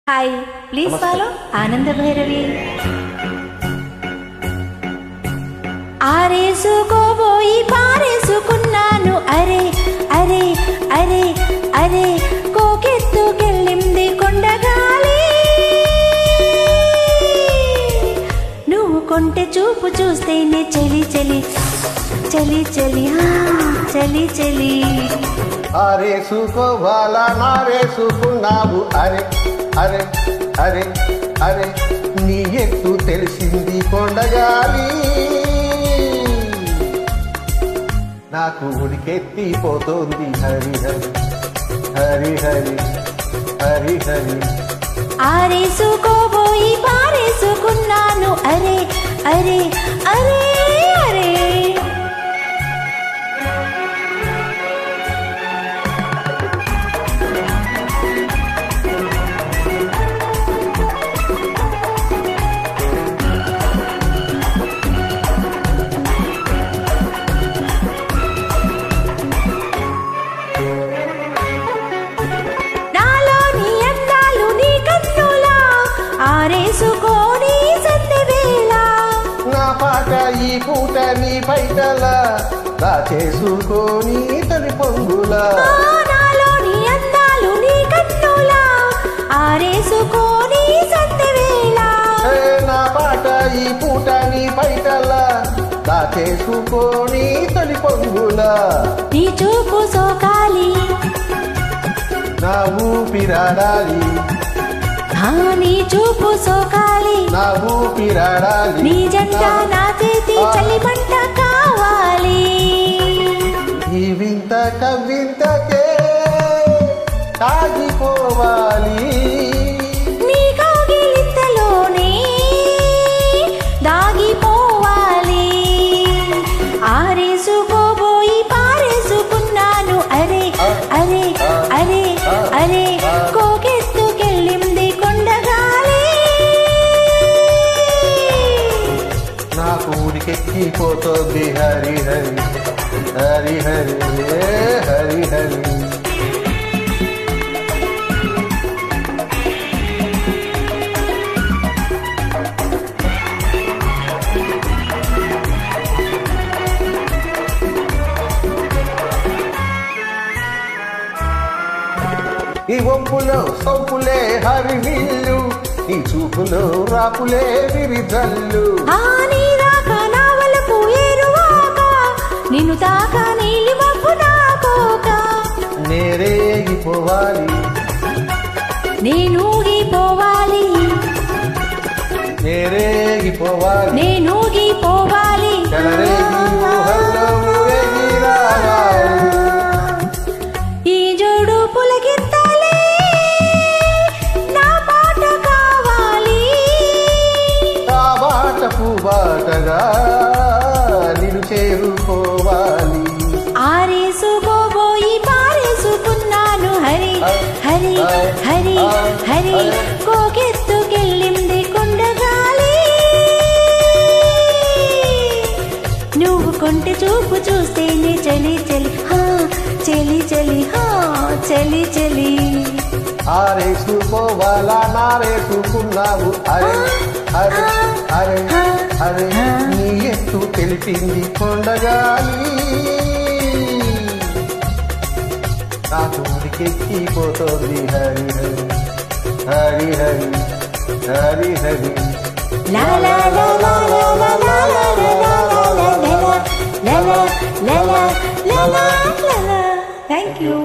Hi please follow ఆనంద భైరవి. ఆరేసుకోబోయి పారేసుకున్నాను అరే అరే అరే అరే కోకెత్తుకెళ్ళింది కొండగాలి. నువ్వు కొంటె చూపు చూస్తేనే చలి చలి చలి చలి చలి చలి. ఆరేసుకోవాలా నారేసుకున్నావు అరే అరే అరే అరే నీ ఎత్తు తెలిసింది కొండగాలి. నాకు ఉడికెత్తిపోతోంది హరి హరి హరి హరి హరి హరి. ఆరేసుకోబోయి పారేసుకున్నాను అరే అరే అరే అరే. నా పాట ఈ పూట నీ బయటల దాచేసుకొని తొలి పొంగుల. నా పాట ఈ పూట నీ బయటల దాచేసుకొని తొలి పొంగుల. నీ చూపు సోకాలి నా ఊపిరాడాలి. నీ చూపు సోకాలి నా ఊపిరాడాలి. నీ జంట నా చేతి చలిమంట కావాలి. ఈ వింత కవింతకే తాగిపోవాలి. నీ కౌగిలింతలోనే దాగిపోవాలి. ఆరేసుకోబోయి పారేసుకున్నాను అరే అరే అరే అరే కోకెత్తుకెళ్ళింది కొండగాలి. నాకు ఉడికెక్కిపోతోంది హరి హరి హరి హరి హరి హరి. ఈ వంపులో సొంపులే హరి నీళ్ళు, ఈ చూపులో రాపులే విరిజల్లు. నిన్ను తాక నీళ్ళు మప్పు నాకోక నేరేగిపోవాలి నేనూగిపోవాలి నేరేగిపోవాలి నేనూగిపోవాలి. ఈ జోడు పులకింతాలే నా పాట కావాలి. ఆ బాట పూబాటగా నిన్ను చేరుకోవాలి. ఆరేసుకోబోయి పారేసుకున్నాను హరి హరి హరి హరి కోకెత్తుకెళ్ళింది కొండగాలి. నువ్వు కొంటె చూపు చూస్తేనే చలి చలి చలి చలి చలి చలి. ఆరేసుకోవాలా నారేసుకున్నావు అరే అరే అరే అరే నీ ఎత్తు తెలిపింది కొండగాలి. నాకు ఉడికెక్కిపోతోంది Hari Hari Hari Hari Hari Hari. La la la la la la la la la la la la la la la la la la. Thank you.